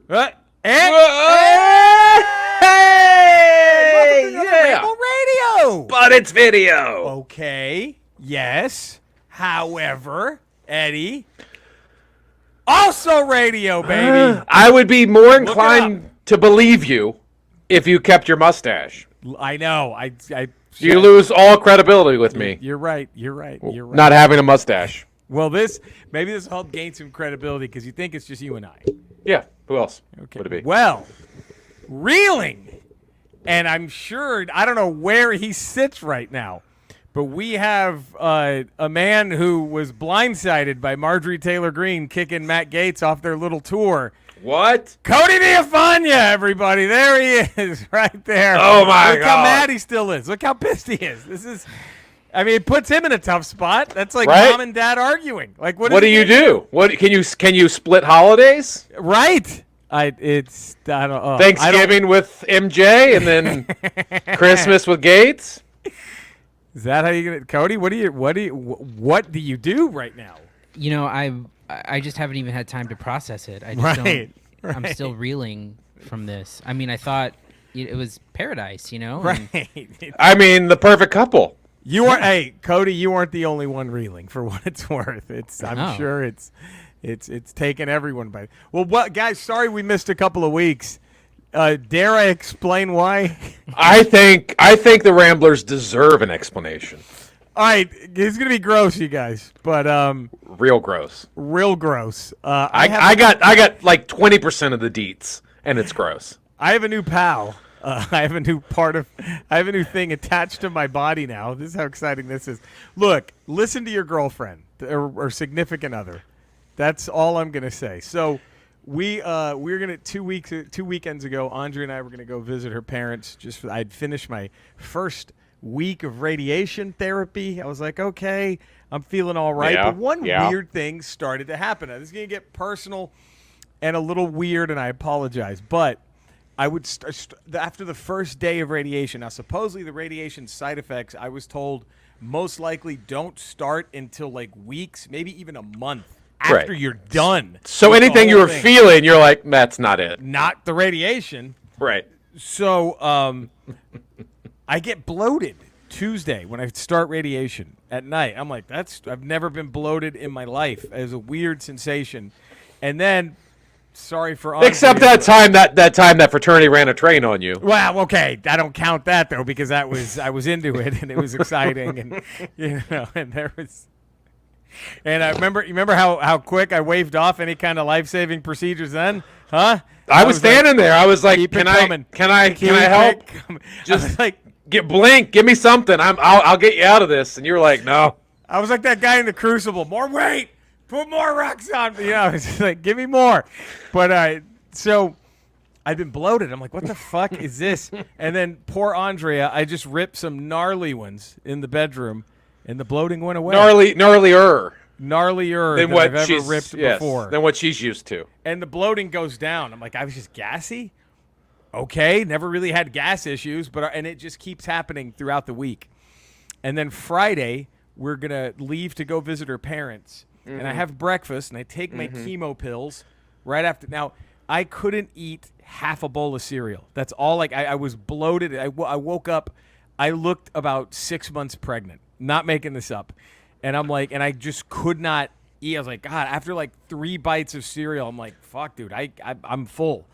Hey! Yeah. Ramble Radio. But it's video. Okay. Yes. However, Eddie, also radio, baby. I would be more inclined to believe you if you kept your mustache. I know. You lose all credibility with me. You're right. You're right. Not having a mustache. Well, maybe this will help gain some credibility because you think it's just you and I. Yeah. Who else Okay. would it be? Well, reeling, and I'm sure I don't know where he sits right now, but we have a man who was blindsided by Marjorie Taylor Greene kicking Matt Gaetz off their little tour. What? Cody Villafana, everybody. There he is, right there. Oh, my Look God. how mad he still is. Look how pissed he is. It puts him in a tough spot. That's like Right? mom and dad arguing. Like, what do you do? What can you split holidays? Right. I don't know. Thanksgiving with MJ and then Christmas with Gates? Is that how you gonna, Cody? What do you do right now? You know, I just haven't even had time to process it. I just Right. I'm still reeling from this. I mean, I thought it was paradise, you know? Right. I mean, the perfect couple. Hey, Cody, you aren't the only one reeling for what it's worth. I'm Oh. sure it's taken everyone by. Well, guys? Sorry we missed a couple of weeks. Dare I explain why? I think the Ramblers deserve an explanation. All right, it's gonna be gross, you guys, but Real gross. real gross. I got like 20% of the deets, and it's gross. I have a new pal. I have a new thing attached to my body now. This is how exciting this is. Look, listen to your girlfriend or significant other. That's all I'm gonna say. So we're gonna 2 weekends ago, Andre and I were gonna go visit her parents. I'd finished my first week of radiation therapy. I was like, okay, I'm feeling all right. Yeah, But one yeah. weird thing started to happen. Now, this is gonna get personal and a little weird, and I apologize, but I would after the first day of radiation. Now, supposedly the radiation side effects, I was told, most likely don't start until like weeks, maybe even a month after Right. you're done. So with the anything you whole were thing. feeling, you're like, that's not it. Not the radiation. Right. So I get bloated Tuesday when I start radiation at night. I'm like, I've never been bloated in my life. It was a weird sensation. And then, sorry for Except Andre, that time that fraternity ran a train on you. Well, okay, I don't count that though because I was into it and it was exciting and and there was. And I remember how quick I waved off any kind of life-saving procedures then, huh? I was standing there. I was like, keep it can I coming. help? Just like, blink. Give me something. I'll get you out of this. And you were like, no. I was like that guy in the Crucible. More weight. Put more rocks on me. It's just like, give me more. But so I've been bloated. I'm like, what the fuck is this? And then poor Andrea, I just ripped some gnarly ones in the bedroom, and the bloating went away. Gnarlier Gnarlier than than what I've ever she's ripped before. than what she's used to. And the bloating goes down. I'm like, I was just gassy? Okay, never really had gas issues, and it just keeps happening throughout the week. And then Friday, we're going to leave to go visit her parents. Mm-hmm. And I have breakfast, and I take my chemo pills right after. Now, I couldn't eat half a bowl of cereal. That's all. Like, I was bloated. I woke up. I looked about 6 months pregnant. Not making this up. And I'm like, and I just could not eat. I was like, God, after like 3 bites of cereal, I'm like, fuck, dude, I'm full.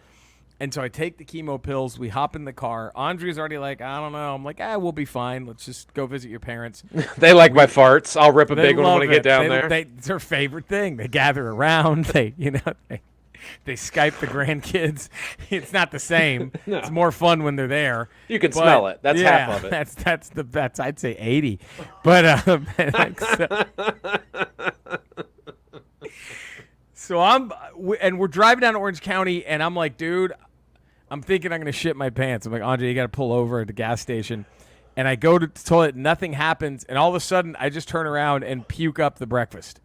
And so I take the chemo pills. We hop in the car. Andrea's already like, I don't know. I'm like, we'll be fine. Let's just go visit your parents. They like my farts. I'll rip a They big one when I love get it. down there. It's their favorite thing. They gather around. They Skype the grandkids. It's not the same. No. It's more fun when they're there. You can smell it. That's half of it. That's I'd say 80. But so we're driving down to Orange County, and I'm like, dude, I'm thinking I'm gonna shit my pants. I'm like, Andre, you got to pull over at the gas station. And I go to the toilet, nothing happens, and all of a sudden I just turn around and puke up the breakfast.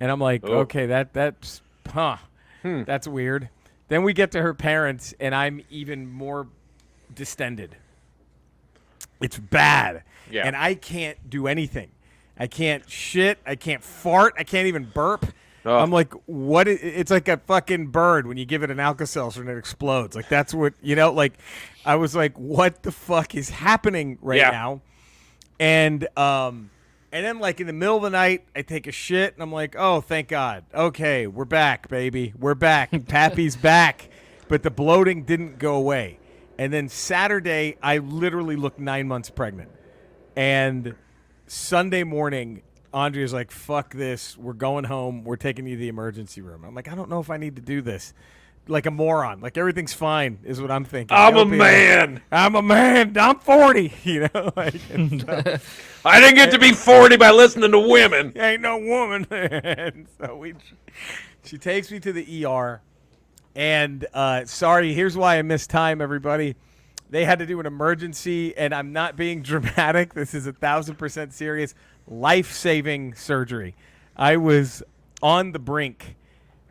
And I'm like, okay, that's that's weird. Then we get to her parents, and I'm even more distended. It's bad. Yeah. And I can't do anything. I can't shit. I can't fart. I can't even burp. Oh. I'm like, what? It's like a fucking bird when you give it an Alka-Seltzer and it explodes. Like that's what like. I was like, what the fuck is happening right now? And then like in the middle of the night, I take a shit and I'm like, oh, thank God. Okay, we're back, baby. We're back. Pappy's back. But the bloating didn't go away. And then Saturday, I literally looked 9 months pregnant. And Sunday morning, Andrea's like, fuck this. We're going home. We're taking you to the emergency room. I'm like, I don't know if I need to do this. Like a moron. Like everything's fine is what I'm thinking. I'm a man. I'm a man. I'm 40. You know? Like, I didn't get to be 40 by listening to women. Ain't no woman. And so she takes me to the ER. And sorry, here's why I missed time, everybody. They had to do an emergency, and I'm not being dramatic. This is 1,000% serious, life-saving surgery. I was on the brink.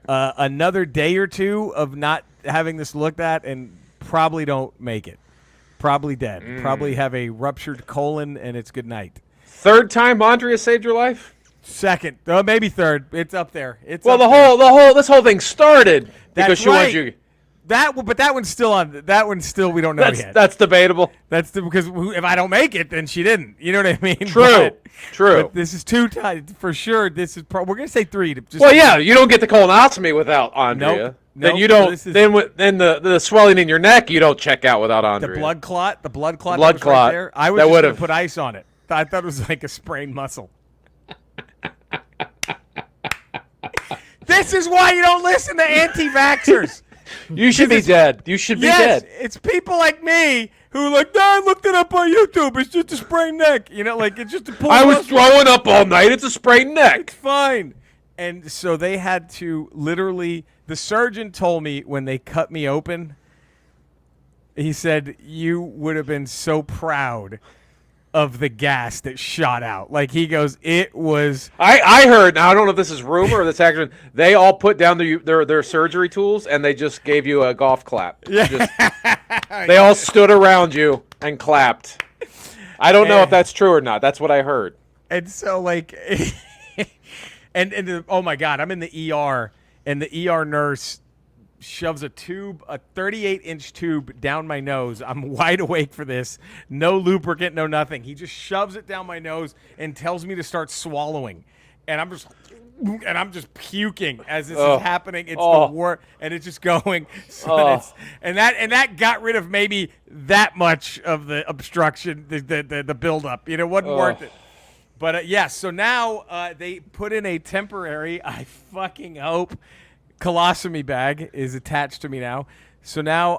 Another day or two of not having this looked at, and probably don't make it. Probably dead. Probably have a ruptured colon, and it's good night. Third time Andrea saved your life? Second, maybe third. It's up there. It's well, up this whole thing started because That's she right. wants you. But that one's still on. That one's still we don't know yet. That's debatable. Because if I don't make it, then she didn't. You know what I mean? True. But this is 2 times for sure. This is we're gonna say 3. You don't get the colonoscopy without Andrea. Nope. Then you don't. Then the swelling in your neck, you don't check out without Andrea. The blood clot that was clot right there. I was that just gonna put ice on it. I thought it was like a sprained muscle. This is why you don't listen to anti-vaxxers. You should be dead. You should be dead. It's people like me who are like, no, I looked it up on YouTube. It's just a sprained neck. You know, like it's just a pull. I was throwing up all night. It's a sprained neck. It's fine. And so they had to literally, the surgeon told me when they cut me open, he said, you would have been so proud of the gas that shot out. Like he goes, it was. I heard. Now I don't know if this is rumor or this actually. They all put down their surgery tools and they just gave you a golf clap. Yeah. They all stood around you and clapped. I don't know if that's true or not. That's what I heard. And so like, oh my God, I'm in the ER and the ER nurse shoves a 38-inch tube down my nose. I'm wide awake for this. No lubricant, no nothing. He just shoves it down my nose and tells me to start swallowing. And I'm just puking as this is happening. It's the war, and it's just going. So and that got rid of maybe that much of the obstruction, the buildup. You know, wasn't worth it. But yes, so now they put in a temporary, I fucking hope, colostomy bag is attached to me now. So now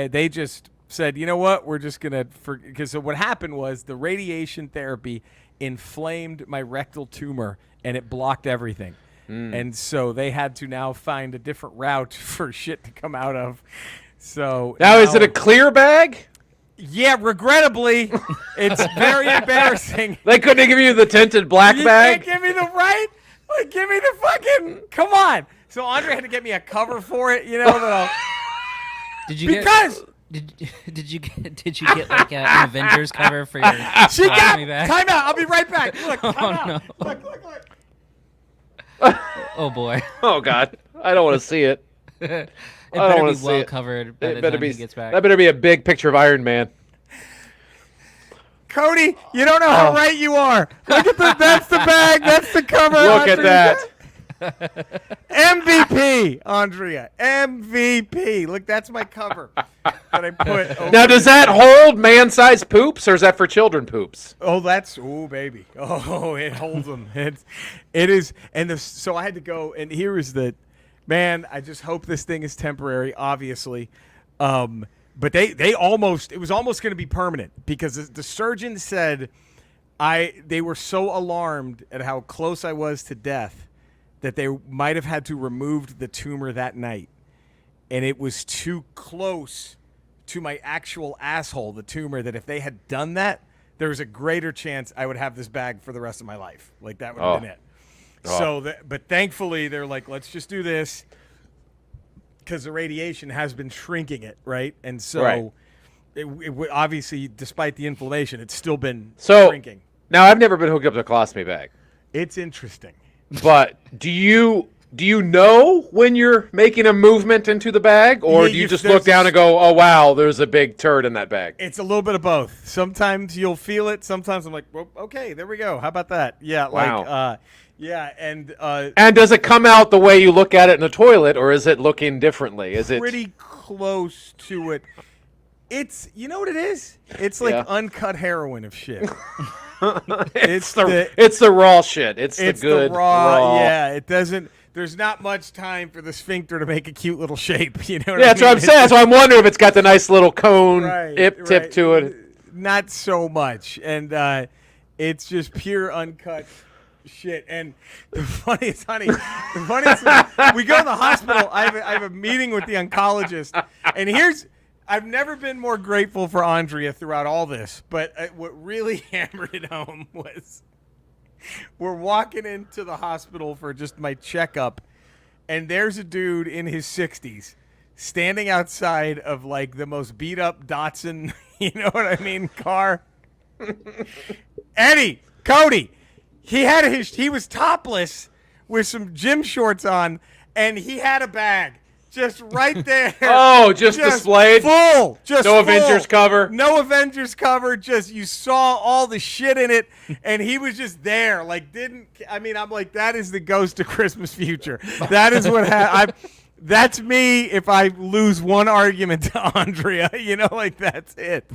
they just said, you know what, we're just gonna because what happened was the radiation therapy inflamed my rectal tumor and it blocked everything. And so they had to now find a different route for shit to come out of. So now is it a clear bag? Yeah, regrettably, it's very embarrassing. They couldn't give you the tinted black bag? Can't give me the right. Like, give me the fucking. Come on. So Andre had to get me a cover for it, you know. Did you get like an Avengers cover for your? She got me back. Time out. I'll be right back. Look, time out. No. Look. Oh boy. Oh God, I don't want to see it. It better be well covered by the time he gets back. That better be a big picture of Iron Man. Cody, you don't know how right you are. Look at that's the bag. That's the cover. Look at that. MVP, Andrea. MVP. Look, that's my cover that I put over. Now, does that hold man-sized poops, or is that for children poops? Oh, baby. Oh, it holds them. It is. And so I had to go, and here is the, man, I just hope this thing is temporary, obviously. But it was almost going to be permanent because the surgeon said they were so alarmed at how close I was to death that they might have had to remove the tumor that night. And it was too close to my actual asshole, the tumor, that if they had done that, there was a greater chance I would have this bag for the rest of my life. Like, that would have been it. So, but thankfully, they're like, let's just do this because the radiation has been shrinking it, right? And so, it obviously, despite the inflammation, it's still been shrinking. Now, I've never been hooked up to a colostomy bag. It's interesting. But do you Do you know when you're making a movement into the bag, or do you just look down and go, "Oh wow, there's a big turd in that bag"? It's a little bit of both. Sometimes you'll feel it. Sometimes I'm like, well, okay, there we go. How about that? Yeah, Wow. And does it come out the way you look at it in the toilet, or is it looking differently? Is it pretty close to it? It's you know what it is? It's like uncut heroin of shit. it's the raw shit. It's the good raw. Yeah, it doesn't. There's not much time for the sphincter to make a cute little shape. You know what I mean? That's what I'm saying. That's why I'm wondering if it's got the nice little cone tip to it. Not so much, and it's just pure uncut shit. And the funniest, we go to the hospital. I have a meeting with the oncologist, and I've never been more grateful for Andrea throughout all this, but what really hammered it home was we're walking into the hospital for just my checkup, and there's a dude in his 60s standing outside of like the most beat up Datsun, you know what I mean, car. Cody, he was topless with some gym shorts on, and he had a bag. Just right there. Oh, just displayed? Full. Just no full. Avengers cover? No Avengers cover. Just you saw all the shit in it, and he was just there. Like, I'm like, that is the ghost of Christmas Future. That is what that's me if I lose one argument to Andrea. You know, like, that's it.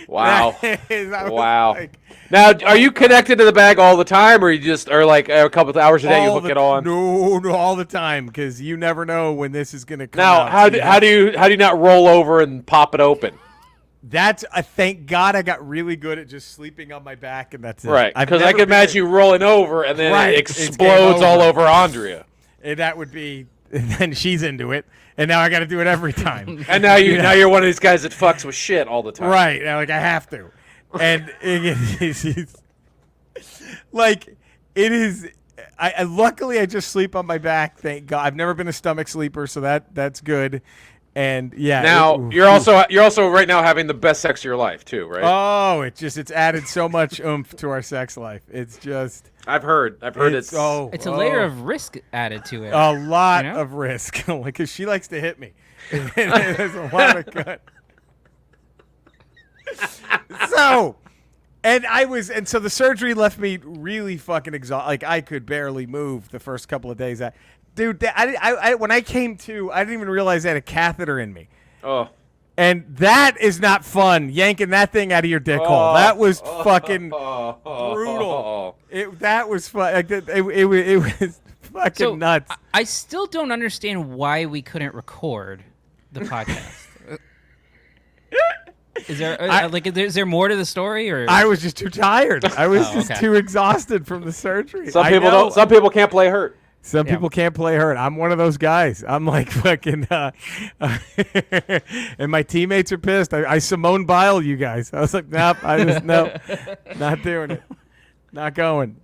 Wow. Wow. Like, now, are you connected to the bag all the time, or you just are like a couple of hours a day you hook it on? No, all the time, because you never know when this is going to come out. Now, how do you not roll over and pop it open? Thank God I got really good at just sleeping on my back, and that's it. Right, because I can imagine you rolling over and then it explodes all over Andrea. And that would be, and then she's into it. And now I got to do it every time. And now you're one of these guys that fucks with shit all the time. Right. Now, like, I have to. And it's like, it is. Luckily, I just sleep on my back. Thank God. I've never been a stomach sleeper, so that's good. And yeah. Now you're also right now having the best sex of your life too, right? Oh, it's added so much oomph to our sex life. It's just. I've heard it's a layer of risk added to it. A lot of risk, because she likes to hit me. There's a lot of gut. So the surgery left me really fucking exhausted. Like, I could barely move the first couple of days. Dude, when I came to, I didn't even realize I had a catheter in me. Oh. And that is not fun, yanking that thing out of your dick hole. That was fucking brutal. That was fun. It was fucking nuts. I still don't understand why we couldn't record the podcast. Is there more to the story, or I was just too tired. I was too exhausted from the surgery. Some people can't play hurt. Some people can't play hurt. I'm one of those guys. I'm like fucking, and my teammates are pissed. I Simone Bile you guys. I was like, nope, not doing it, not going.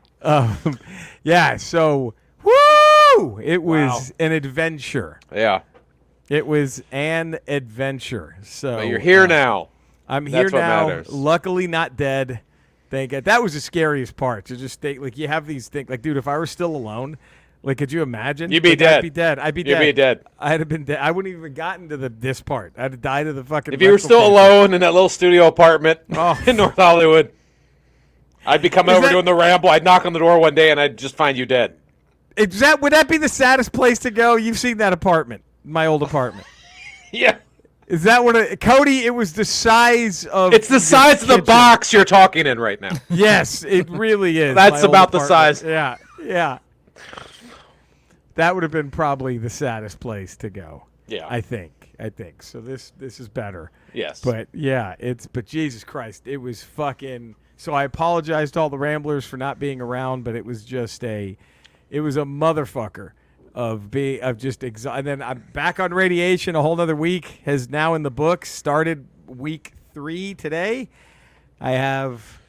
Yeah. So, woo! It was an adventure. Yeah. It was an adventure. So but you're here now. I'm here now. Matters. Luckily, not dead. Thank God. That was the scariest part. To just think, like, you have these things. Like, dude, if I were still alone. Like, could you imagine? You'd be dead. I'd be dead. You'd be dead. I'd have been dead. I wouldn't even gotten to this part. I'd have died of the fucking. If you were still alone in that little studio apartment in North Hollywood, I'd be coming over doing the Ramble. I'd knock on the door one day and I'd just find you dead. Would that be the saddest place to go? You've seen that apartment, my old apartment. Yeah. Is that what Cody? It was the size of. It's the size of the box you're talking in right now. Yes, it really is. That's about the size. Yeah. Yeah. That would have been probably the saddest place to go. Yeah. I think. So this is better. Yes. But yeah, but Jesus Christ, it was fucking. So I apologize to all the Ramblers for not being around, but it was just it was a motherfucker of just exhausted. And then I'm back on radiation. A whole nother week has now in the books. Started week 3 today. I have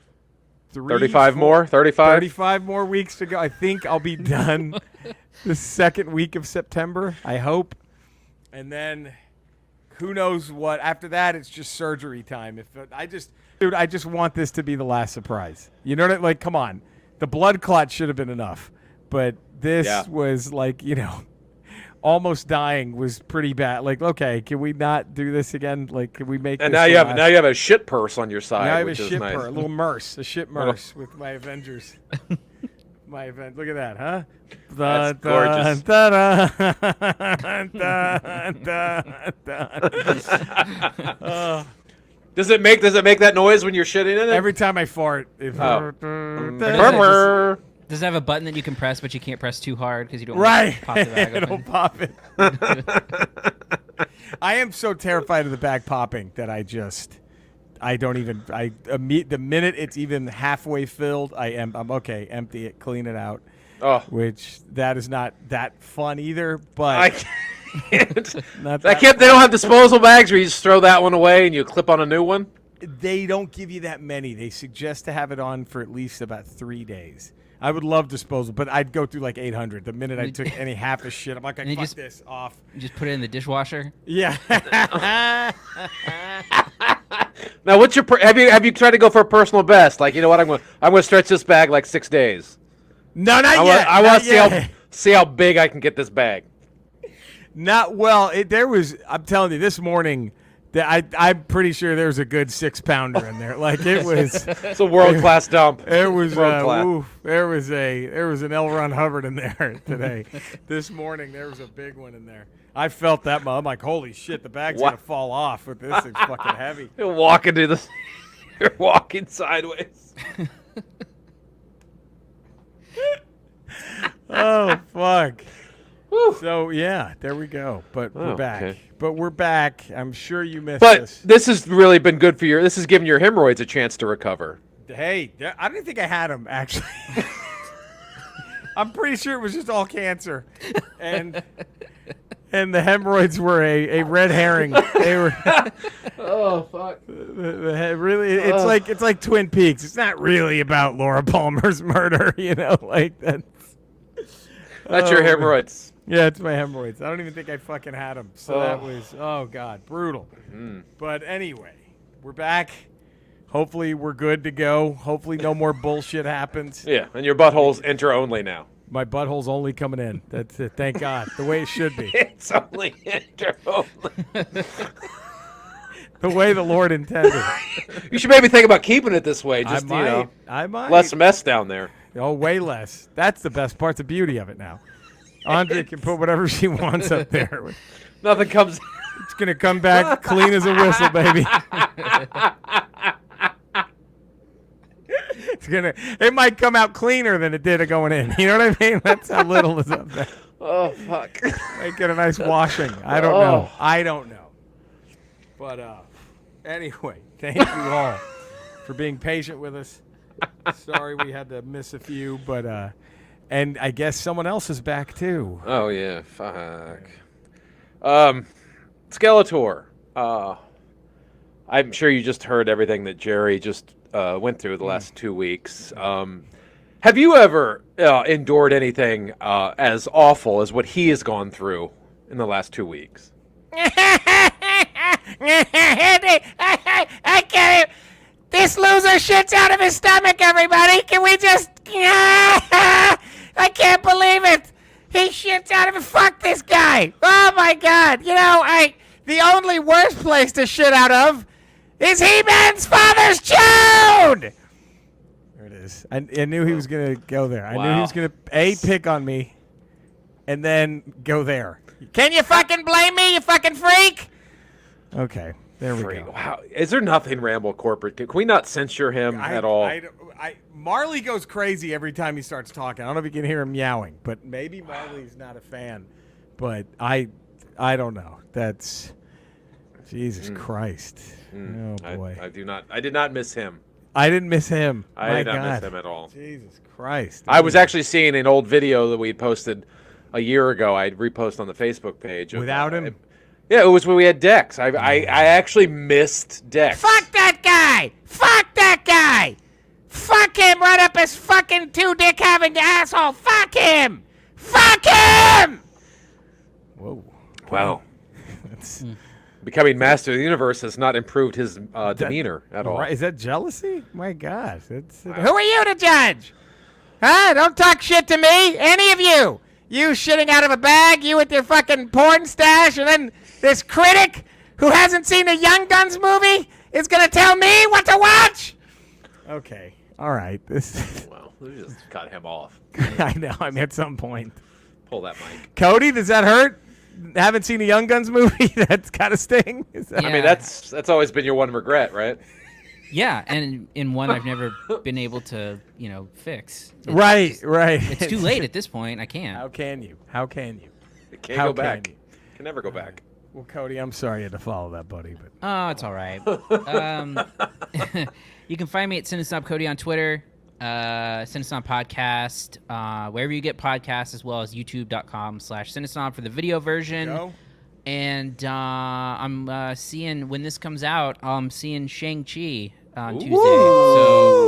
35 more weeks to go. I think I'll be done the second week of September, I hope. And then who knows what. After that, it's just surgery time. I just want this to be the last surprise. You know what I mean? Like, come on. The blood clot should have been enough. but this Yeah. was like, almost dying was pretty bad. Like, okay, can we not do this again? Like, can we make? And this now you the have last- now you have a shit purse on your side, Now I have which a is shit nice. a little merce, a shit merce with my Avengers. My event. Look at that, huh? That's gorgeous. Does it make that noise when you're shitting in it? Every time I fart, it Murmur. Does it have a button that you can press, but you can't press too hard because you don't right. want to pop the bag It'll open? pop it. I am so terrified of the bag popping that I don't even. The minute it's even halfway filled, I'm okay. Empty it, clean it out. Oh, Which that is not that fun either. But I can't. not They that don't have disposal bags where you just throw that one away and you clip on a new one. They don't give you that many. They suggest to have it on for at least about 3 days. I would love disposal, but I'd go through like 800. The minute I took any half of shit, I'm like, fuck this off. You just put it in the dishwasher. Yeah. Now, what's your have you tried to go for a personal best? Like, you know what? I'm going to stretch this bag like 6 days. No, not yet. I want to see how big I can get this bag. Not well. I'm telling you, this morning. I'm pretty sure there was a good 6-pounder in there. Like it was. It's a world-class dump. It was. World-class. There was an L. Ron Hubbard in there today. This morning there was a big one in there. I felt that. I'm like, holy shit, the bag's gonna fall off. But this is fucking heavy. You're walking You're walking sideways. Oh fuck. Whew. So yeah, there we go. But we're back. Okay. But we're back. I'm sure you missed But this. this has really been good for this has given your hemorrhoids a chance to recover. Hey, I didn't think I had them actually. I'm pretty sure it was just all cancer, and the hemorrhoids were a red herring. They were. Oh fuck! Really, it's like Twin Peaks. It's not really about Laura Palmer's murder, like that. That's your hemorrhoids. Yeah, it's my hemorrhoids. I don't even think I fucking had them. So that was, oh God, brutal. But anyway, we're back. Hopefully we're good to go. Hopefully no more bullshit happens. Yeah, and your butthole's enter only now. My butthole's only coming in. That's it. Thank God. The way it should be. It's only enter only. The way the Lord intended. You should maybe think about keeping it this way. Just I might. less mess down there. Oh, way less. That's the best part. The beauty of it now. Andre can put whatever she wants up there. Nothing comes. It's gonna come back clean as a whistle, baby. It might come out cleaner than it did going in. You know what I mean? That's how little is up there. Oh fuck! Might get a nice washing. I don't know. But anyway, thank you all for being patient with us. Sorry we had to miss a few, but and I guess someone else is back too. Oh yeah, fuck. Skeletor. I'm sure you just heard everything that Jerry just went through the last 2 weeks. Have you ever endured anything as awful as what he has gone through in the last 2 weeks? I can't. This loser shits out of his stomach, everybody. Can we just... I can't believe it. He shits out of it. Fuck this guy. Oh, my God. The only worst place to shit out of is He-Man's father's chode. There it is. I knew he was going to go there. I knew Wow. he was going to, pick on me, and then go there. Can you fucking blame me, you fucking freak? Okay. There we go. Wow. Is there nothing Ramble corporate? Can we not censure him at all? Marley goes crazy every time he starts talking. I don't know if you can hear him meowing, but maybe Marley's not a fan. But I don't know. That's Jesus Christ. Oh boy. I did not miss him. I didn't miss him. I did not miss him at all. Jesus Christ. I was actually seeing an old video that we posted a year ago. I'd repost on the Facebook page. Without him? Yeah, it was when we had Dex. I actually missed Dex. Fuck that guy. Fuck that guy. Fuck him right up his fucking two-dick having asshole. Fuck him. Fuck him. Whoa. Wow. That's Becoming master of the universe has not improved his demeanor at all. Right. Is that jealousy? My God. Who are you to judge? Huh? Don't talk shit to me. Any of you. You shitting out of a bag, you with your fucking porn stash, and then this critic who hasn't seen a Young Guns movie is going to tell me what to watch? Okay. All right. This. Well, we just got him off. I know. I mean, at some point. Pull that mic. Cody, does that hurt? Haven't seen a Young Guns movie? That's got to sting. Yeah. I mean, that's always been your one regret, right? Yeah, and in one I've never been able to, fix. Right. It's too late at this point. I can't. How can you? How can you? It can't How go back. can you? Can never go back. Well, Cody, I'm sorry you had to follow that, buddy. But Oh, it's all right. You can find me at Cinesnob Cody on Twitter, Cinesnob Podcast, wherever you get podcasts, as well as youtube.com/Cinesnob for the video version. Go. And I'm seeing, when this comes out, I'm seeing Shang-Chi on Tuesday. Ooh,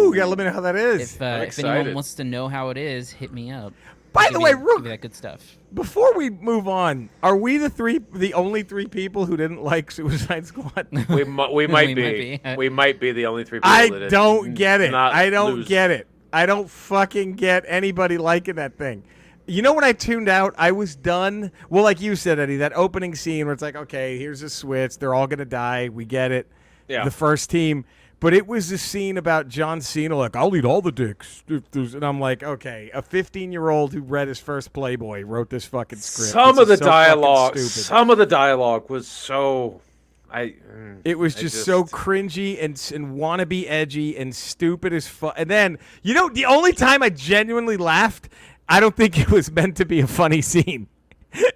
So yeah, let me know how that is. if excited. anyone wants to know how it is, hit me up. By Give the me- way, give Rook, me that good stuff. before we move on, are we the only three people who didn't like Suicide Squad? We might be. We might be the only three people I that don't get it. not I don't lose. get it. I don't fucking get anybody liking that thing. You know, when I tuned out, I was done. Well, like you said, Eddie, that opening scene where it's like, okay, here's a switch. They're all going to die. We get it. Yeah. The first team. But it was a scene about John Cena, like, I'll eat all the dicks. And I'm like, okay, a 15-year-old who read his first Playboy wrote this fucking script. Some This of the is so fucking dialogue. stupid. Some of the dialogue was so. It was just so cringy and wannabe edgy and stupid as fuck. And then, the only time I genuinely laughed, I don't think it was meant to be a funny scene.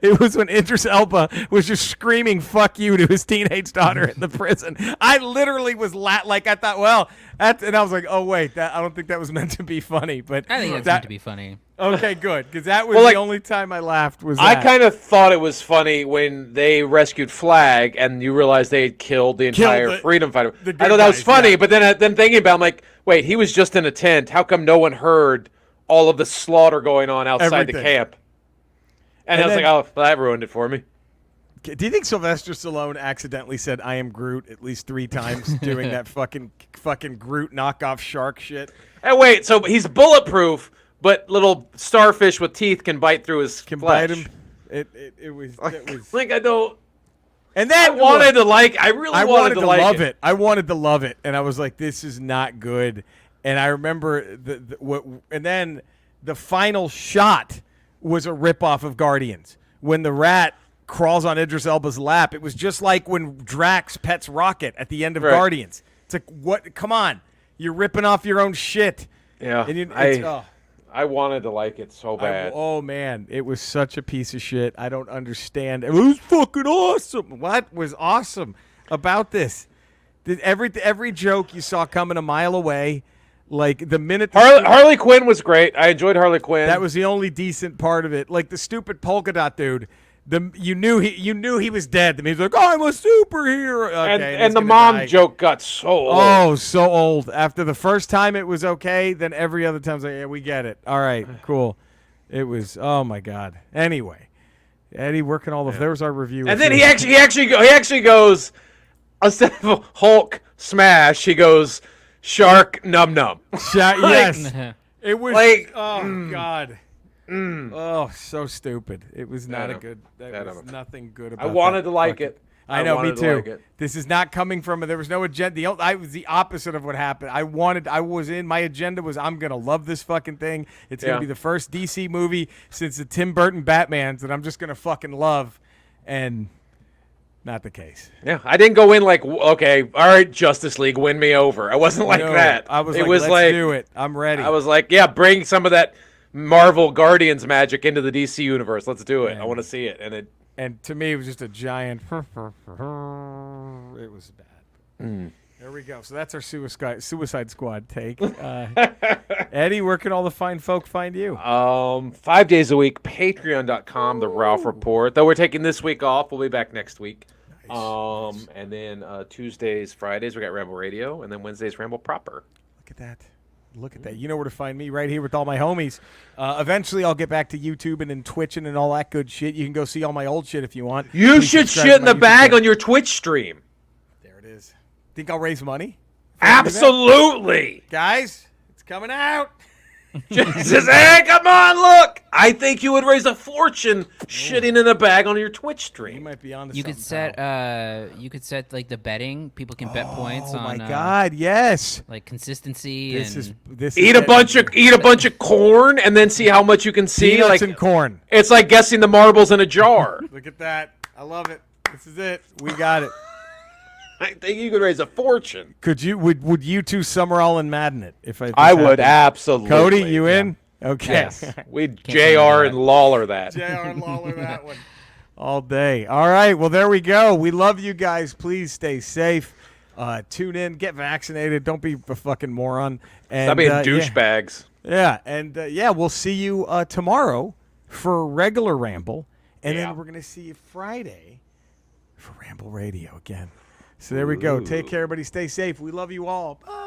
It was when Idris Elba was just screaming "fuck you" to his teenage daughter in the prison. I literally was I thought, well, and I was like, oh wait, I don't think that was meant to be funny. But I think it's meant to be funny. Okay, good, because that was Well, the only time I laughed. Was I that. kind of thought it was funny when they rescued Flag and you realized they had killed the entire the- freedom fighter. the good I thought that was guys, funny, yeah. but then thinking about it, I'm like, wait, he was just in a tent. How come no one heard all of the slaughter going on outside the Everything. camp? And I was then- like, oh, well, that ruined it for me. Do you think Sylvester Stallone accidentally said "I am Groot" at least 3 times doing that fucking Groot knockoff shark shit? Hey, wait, so he's bulletproof, but little starfish with teeth can bite through his Can flesh. bite him. It was. Like, I don't. And I then wanted to like. I really I wanted to like love it. I wanted to love it, and I was like, "This is not good." And I remember and then the final shot was a ripoff of Guardians when the rat crawls on Idris Elba's lap. It was just like when Drax pets Rocket at the end of Right. Guardians. It's like, what? Come on, you're ripping off your own shit. Yeah, And I wanted to like it so bad. oh man, it was such a piece of shit. I don't understand. It was fucking awesome. What was awesome about this? Every joke you saw coming a mile away, like the minute Harley Quinn was great. I enjoyed Harley Quinn. that was the only decent part of it. Like the stupid polka dot dude. You knew he was dead. The he's like, "Oh, I'm a superhero." Okay, and he's the gonna mom die. joke got so old. Oh, so old. After the first time it was okay, then every other time it's like, yeah, we get it. All right, cool. It was, oh my God. Anyway, Eddie working all the. There was our review. And then he actually goes, instead of Hulk smash, he goes shark num num. Yes, it was. like, oh God. Oh, so stupid. It was not a good. That was nothing good about. I wanted that to like fucking- it. I know, me wanted to too. like it. This is not coming from. There was no agenda. I was the opposite of what happened. My agenda was, I'm gonna love this fucking thing. It's gonna Yeah. be the first DC movie since the Tim Burton Batmans that I'm just gonna fucking love, and not the case. Yeah, I didn't go in like, okay, all right, Justice League, win me over. I wasn't like No, that. I was it like, was let's like, do it. I'm ready. I was like, yeah, bring some of that Marvel Guardians magic into the DC universe. Let's do it. I want to see it. And to me, it was just a giant. It was bad. There we go. So that's our Suicide Squad take. Eddie, where can all the fine folk find you? 5 days a week, patreon.com, the Ralph Report. Though we're taking this week off, we'll be back next week. Nice. And then Tuesdays, Fridays, we got Ramble Radio, and then Wednesdays, Ramble Proper. Look at that. Look at that. You know where to find me, right here with all my homies. Eventually, I'll get back to YouTube and then Twitching and all that good shit. You can go see all my old shit if you want. You Please should subscribe shit to in my the YouTube bag channel. on your Twitch stream. There it is. Think I'll raise money? Absolutely. Guys, it's coming out. Just says, hey, come on, look. I think you would raise a fortune shitting in a bag on your Twitch You stream. might be on to You something. could set you could set like the betting. People can bet points Oh on my God! Yes. like consistency This and is Eat a bunch of corn and then see how much you can see. peanuts Like and corn. it's like guessing the marbles in a jar. Look at that! I love it. This is it. We got it. I think you could raise a fortune. Could you? Would you two Summerall and Madden it? If this I would happened? absolutely. Cody, you in? Okay. Yes. We'd say no JR to and Lawler that. J.R. Lawler, that one. All day. All right. Well, there we go. We love you guys. Please stay safe. Tune in. Get vaccinated. Don't be a fucking moron. And, Stop being douchebags. Yeah. And we'll see you tomorrow for regular Ramble. And Yeah. then we're going to see you Friday for Ramble Radio again. So there we go. Take care, everybody. Stay safe. We love you all. Bye.